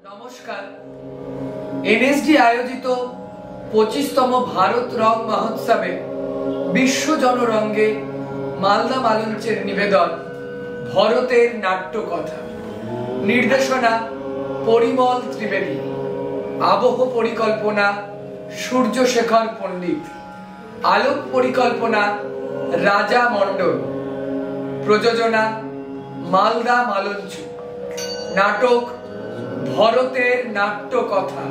নমস্কার। এনএসডি আয়োজিত 25তম ভারত রং মহোৎসবে বিশ্ব জনরঙ্গে মালদা মালঞ্চের নিবেদন ভরতের নাট্যকথা। নির্দেশনা পরিমল ত্রিবেদী, আবহ পরিকল্পনা সূর্যশেখর পণ্ডিত, আলোক পরিকল্পনা রাজা মণ্ডল, প্রযোজনা মালদা মালঞ্চ। নাটক ভরতের নাট্যকথা।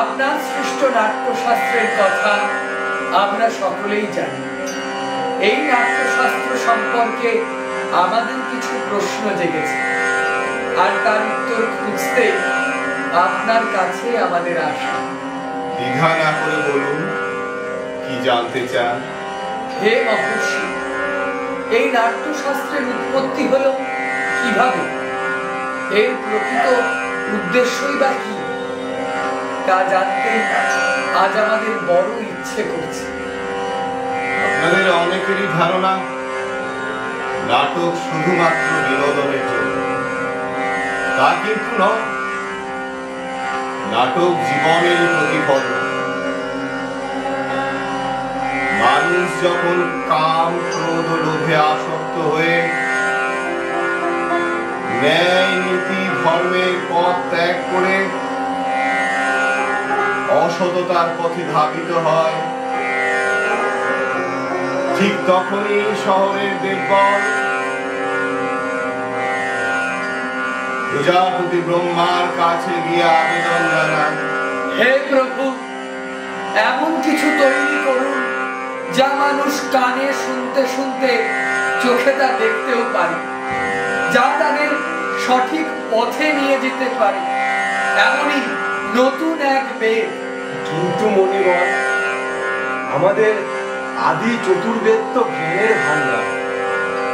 আপনার সৃষ্ট নাট্যশাস্ত্রের কথা আমরা সকলেই জানি। এই নাট্যশাস্ত্র সম্পর্কে আমাদের কিছু প্রশ্ন জেগেছে, আর তার উত্তর খুঁজতে আপনার কাছে আমাদের আসা। দ্বিধা না করে বলুন, কি জানতে চান? হে মহর্ষি, এই নাট্যশাস্ত্রের উৎপত্তি হলো কিভাবে? এর প্রকৃত উদ্দেশ্যই বা কি, তা জানতে আজ আমাদের বড় ইচ্ছে করছে। আপনাদের অনেকেরই ধারণা নাটক শুধুমাত্র বিনোদনের জন্য। তা কিন্তু নয়। নাটক জীবনের প্রতিফলন। মানুষ যখন কাম ক্রোধ লোভে আসক্ত হয়ে ন্যায় নীতি ধর্মের পথ ত্যাগ করে অসততার পথে ধাবিত হয়, ঠিক তখনই শহরের দেবগণ প্রজাপতি ব্রহ্মার কাছে গিয়ে আবেদন জানান, হে প্রভু, এমন কিছু তৈরি করুন যা মানুষ কানে শুনতে শুনতে চোখে তা দেখতেও পারে, যা তাদের সঠিক পথে নিয়ে যেতে পারে, এমনই নতুন এক বেদ। কিন্তু মনিবর, আমাদের আদি চতুর্বেদ তো জ্ঞানের ভান্ডার,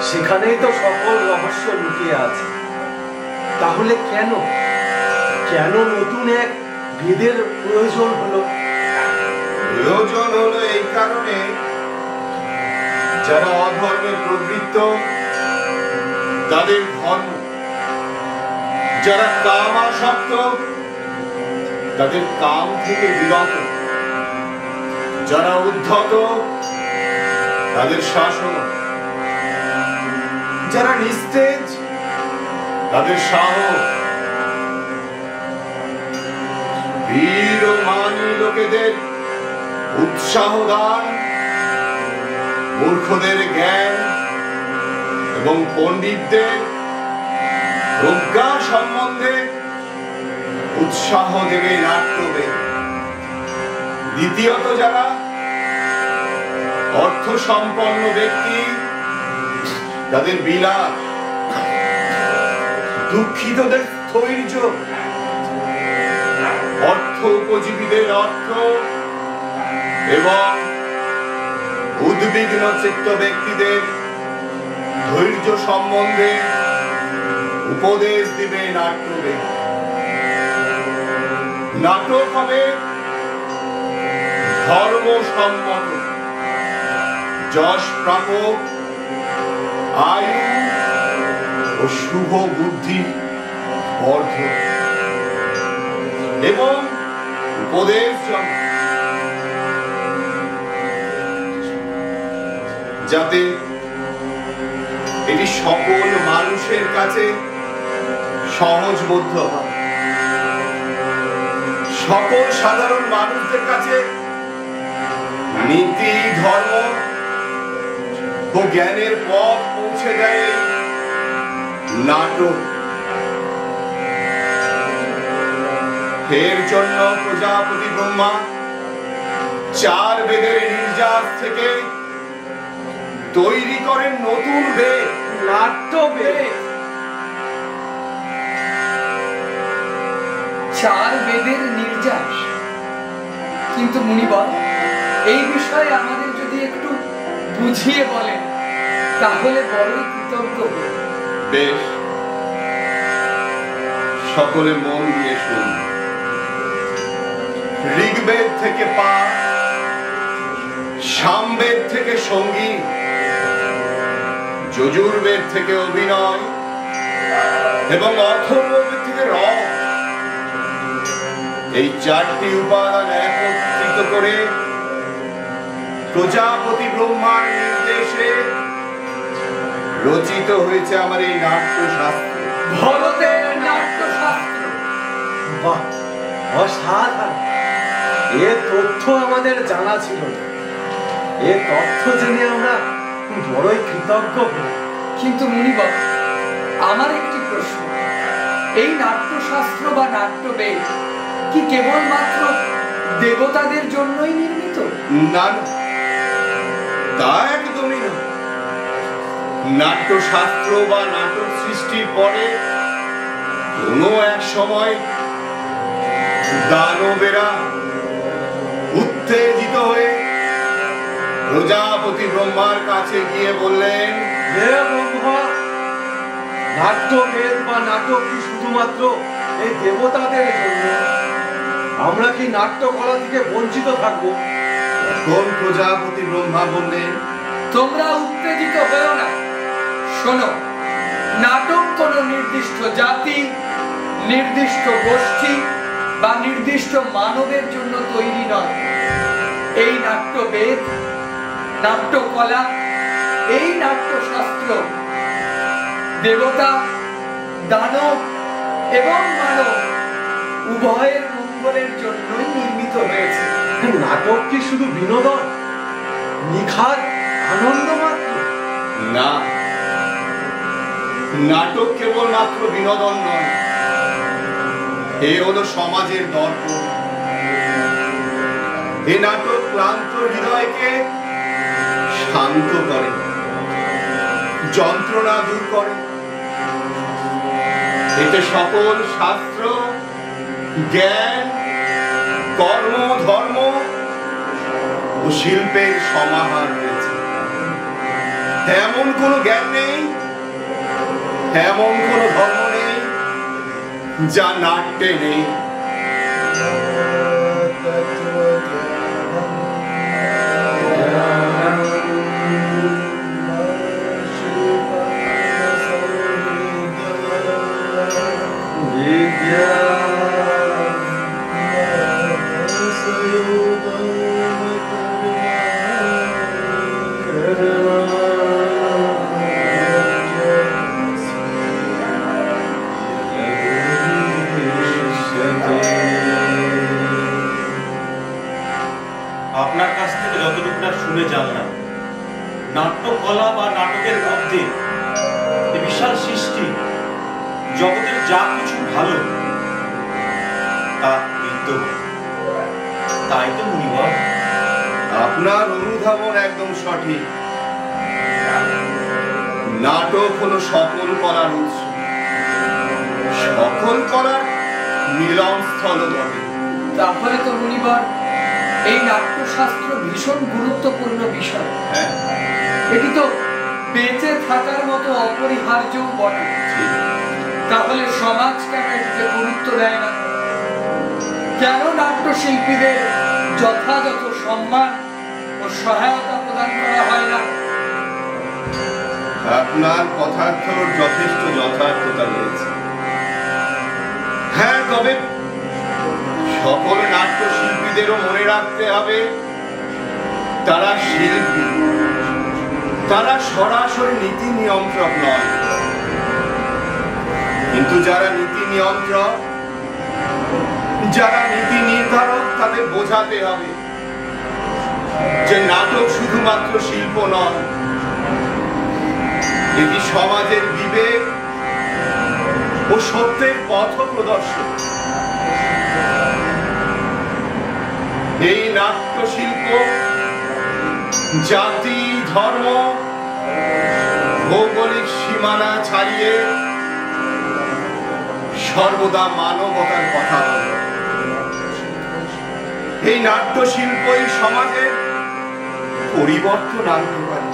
সেখানেই তো সকল রহস্য লুকিয়ে আছে। তাহলে কেন নতুন এক বেদের প্রয়োজন হলো? প্রয়োজন হলো এই কারণে, যারা অধর্মে প্রবৃত্ত তাদের ধর্ম, যারা কামাসক্ত তাদের কাম থেকে বিরত, যারা উদ্ধত তাদের শাসন, যারা নিস্তেজ তাদের সাহস, বীর ও মানী লোকেদের উৎসাহ দান, মূর্খদের জ্ঞান এবং পণ্ডিতদের প্রজ্ঞা সম্বন্ধে উৎসাহ দেবে নাট্যবেদ। দ্বিতীয়ত, যারা অর্থ সম্পন্ন ব্যক্তি তাদের বিলাস, দুঃখিতদের স্থৈর্য, অর্থ উপজীবীদের অর্থ এবং উদ্বিগ্ন চিত্ত ব্যক্তিদের ধৈর্য সম্বন্ধে উপদেশ দিবে নাট্যবেদ। নাটক হবে ধর্মসম্মত, যশ প্রাপক, আয়ু ও শুভ বুদ্ধি বর্ধন এবং উপদেশ জন্ম, যাতে এটি সকল মানুষের কাছে সহজবোধ্য হয়, সকল সাধারণ মানুষদের কাছে নীতি, ধর্ম ও জ্ঞানের পথ পৌঁছে দেয় নাটক। এর জন্য প্রজাপতি ব্রহ্মা 4 বেদের নির্যাস থেকে তৈরি করেন নতুন বেদ, নাট্য বেদ। 4 বেদের নির্যাস। কিন্তু মুনিবর, এই বিষয়ে আমাদের যদি একটু বুঝিয়ে বলেন তাহলে বড়ই কৃতজ্ঞ হব। বেশ, সকলে মন দিয়ে শুনুন। ঋগ্বেদ থেকে পাঠ, সামবেদ থেকে সঙ্গীত, যজুর্বেদ থেকে অভিনয় এবং অথর্ববেদ থেকে রস, এই 4টি উপাদান একত্রিত করে প্রজাপতি ব্রহ্মার নির্দেশে রচিত হয়েছে আমার এই নাট্যশাস্ত্র, ভরতের নাট্যশাস্ত্র। বাহ, অসাধারণ! এ তথ্য আমাদের জানা ছিল না। এ তথ্য জেনে আমরা বড়ই কৃতজ্ঞ হই। কিন্তু মুনিবর, আমার একটি প্রশ্ন, এই নাট্যশাস্ত্র বা নাট্যবেদ কি কেবলমাত্র দেবতাদের জন্যই নির্মিত? না, তা একদমই না। নাট্যশাস্ত্র বা নাটক সৃষ্টির পরে কোনো এক সময় দানবেরা উত্তেজিত হয়ে প্রজাপতি ব্রহ্মার কাছে গিয়ে বললেন, হে ব্রহ্মা, নাট্যবেদ বা নাটক কি শুধুমাত্র এই দেবতাদের জন্য? আমরা কি নাট্যকলা থেকে বঞ্চিত থাকবো? তখন প্রজাপতি ব্রহ্মা বললেন, তোমরা উত্তেজিত হও না। শোনো, নাটক কোনো নির্দিষ্ট জাতি, নির্দিষ্ট গোষ্ঠী বা নির্দিষ্ট মানবের জন্য তৈরি নয়। এই নাট্যবেদ, নাট্যকলা, এই নাট্যশাস্ত্র দেবতা, দানব এবং মানব উভয়ের মঙ্গলের জন্যই নির্মিত হয়েছে। নাটক কি শুধু বিনোদন, নিখাদ আনন্দ মাত্র? না, নাটক কেবলমাত্র বিনোদন নয়, এ হলো সমাজের দর্পণ। এ নাটক ক্লান্ত হৃদয়কে শান্ত করে, যন্ত্রণা দূর করে। এতে সকল শাস্ত্র, জ্ঞান, কর্ম, ধর্ম ও শিল্পের সমাহার রয়েছে। এমন কোনো জ্ঞান নেই, এমন কোনো ধর্ম নেই যা নাট্যে নেই। আপনার কাছ থেকে যতটুকুটা শুনে জানলাম, নাট্যকলা বা নাটকের মধ্যে বিশাল সৃষ্টি, জগতের যা কিছু ভালো তা বিদ্যমান। তাই তো মুনিবর, আপনার অনুধাবন একদম সঠিক। নাটক হলো সকল কলার উৎস, সকল কলার মিলন স্থল বটে। তাহলে তো মুনিবর, এই নাট্যশাস্ত্র ভীষণ গুরুত্বপূর্ণ বিষয়। হ্যাঁ, এটি তো বেঁচে থাকার মতো অপরিহার্য বটে। তাহলে সমাজ কেন এটিকে গুরুত্ব দেয় না? কেন নাট্যশিল্পীদের যথাযথ সম্মান ও সহায়তা প্রদান করা হয় না? আপনার কথার্থর যথেষ্ট যথার্থতা রয়েছে। হ্যাঁ, তবে সকল নাট্যশিল্পীদেরও মনে রাখতে হবে তারা শিল্পী, তারা সরাসরি নীতি নিয়ন্ত্রক নয়। কিন্তু যারা নীতি নিয়ন্ত্রক, যারা নীতি নির্ধারক, তাদের বোঝাতে হবে যে নাটক শুধুমাত্র শিল্প নয়, এটি সমাজের বিবেক ও সত্যের পথ প্রদর্শক। এই নাট্যশিল্প জাতি, ধর্ম, ভৌগোলিক সীমানা ছাড়িয়ে সর্বদা মানবতার কথা বলে। এই নাট্যশিল্পই সমাজের পরিবর্তন আনতে পারে,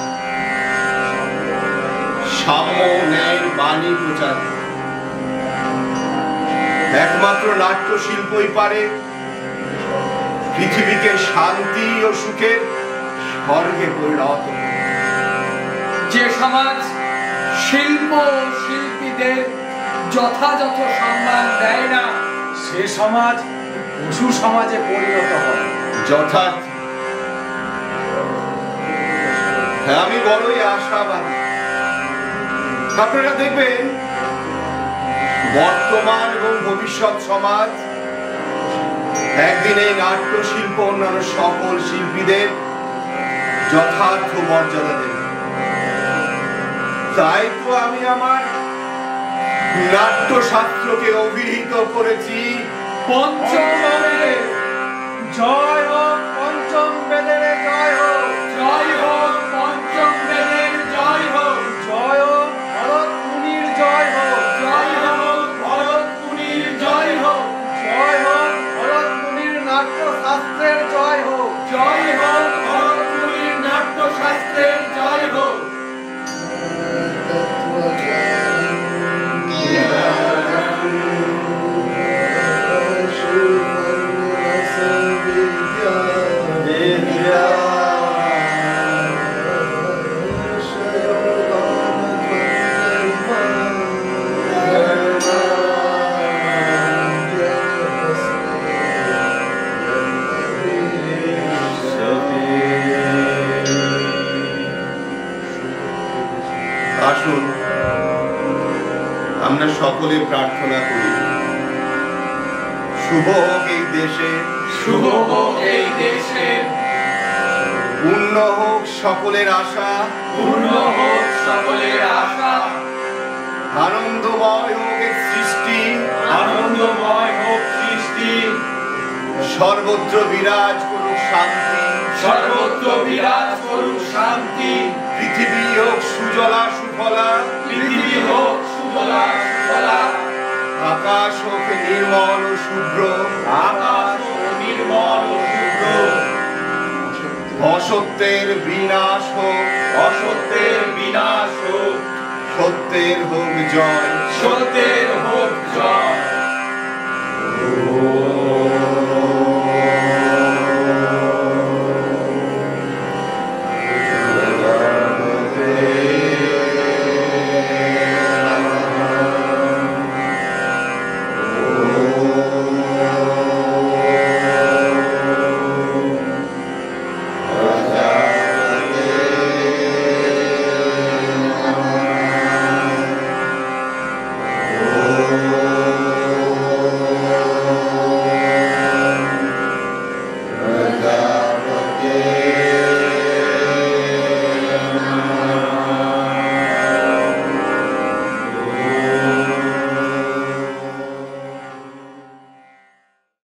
সাম্য ন্যায়ের বাণী প্রচার। একমাত্র নাট্যশিল্পই পারে পৃথিবীকে শান্তি ও সুখের স্বর্গে পরিণত। যে সমাজ শিল্প ও শিল্পীদের যথাযথ সম্মান দেয় না, সে সমাজ পশু সমাজে পরিণত হয়। যথার্থ। হ্যাঁ, আমি বড়ই আশাবাদী। আপনারা দেখবেন বর্তমান এবং ভবিষ্যৎ সমাজ একদিন এই নাট্যশিল্প অন্যান্য সকল শিল্পীদের যথার্থ মর্যাদা দেবে। তাই তো আমি আমার নাট্যশাস্ত্রকে অভিহিত করেছি পঞ্চম বেদে জয় হোক, পঞ্চম বেদের জয় হোক, জয় হোক, পঞ্চম বেদের জয় হোক, জয় হোক ভরত মুনির জয় হোক, জয় হোক, ভরত মুনির জয় হোক, জয় হোক ভরত মুনির নাট্যশাস্ত্রের জয় হোক, জয় হোক, ভরত মুনির নাট্যশাস্ত্রের জয় হোক। আসুন আমরা সকলে প্রার্থনা করি, শুভ হোক এই দেশে, শুভ হোক এই দেশে, পূর্ণ হোক সকলের আশা, পূর্ণ হোক সকলের আশা, আনন্দময় হোক এই সৃষ্টি, আনন্দময় হোক সৃষ্টি, সর্বত্র বিরাজ করুক শান্তি, সর্বত্র বিরাজ করুক শান্তি, পৃথিবী হোক সুজলা সুফলা, পৃথিবী হোক সুজলা সুফলা, আকাশ হোক নির্মল ও শুভ্র, আকাশ হোক নির্মল ও শুভ্র, অসত্যের বিনাশ হোক, অসত্যের বিনাশ হোক, সত্যের হোক জয়, সত্যের হোক জয়।